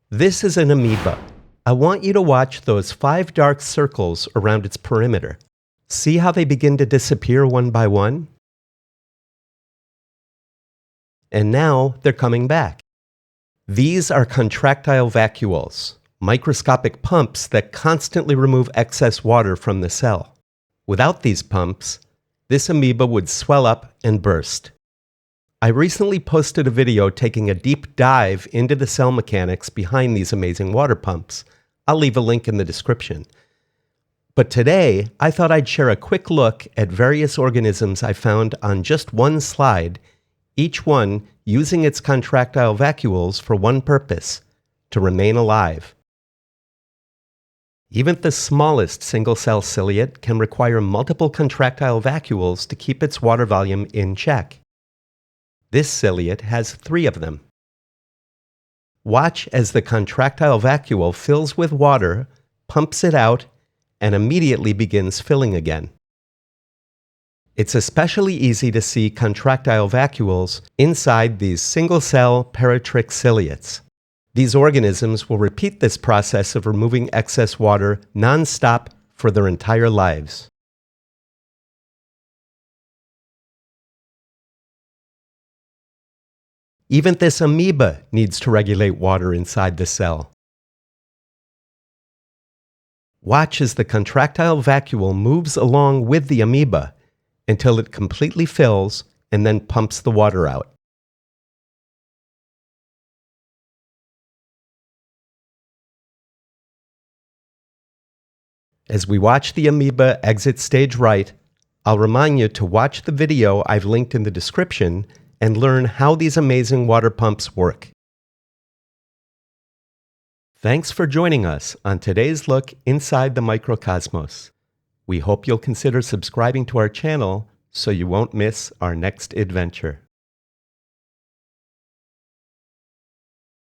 This is an amoeba. I want you to watch those 5 dark circles around its perimeter. See how they begin to disappear one by one? And now they're coming back. These are contractile vacuoles, microscopic pumps that constantly remove excess water from the cell. Without these pumps, this amoeba would swell up and burst. I recently posted a video taking a deep dive into the cell mechanics behind these amazing water pumps. I'll leave a link in the description. But today, I thought I'd share a quick look at various organisms I found on just one slide, each one using its contractile vacuoles for one purpose: to remain alive. Even the smallest single-cell ciliate can require multiple contractile vacuoles to keep its water volume in check. This ciliate has 3 of them. Watch as the contractile vacuole fills with water, pumps it out, and immediately begins filling again. It's especially easy to see contractile vacuoles inside these single-cell paratrich ciliates. These organisms will repeat this process of removing excess water nonstop for their entire lives. Even this amoeba needs to regulate water inside the cell. Watch as the contractile vacuole moves along with the amoeba until it completely fills and then pumps the water out. As we watch the amoeba exit stage right, I'll remind you to watch the video I've linked in the description and learn how these amazing water pumps work. Thanks for joining us on today's look inside the microcosmos. We hope you'll consider subscribing to our channel so you won't miss our next adventure.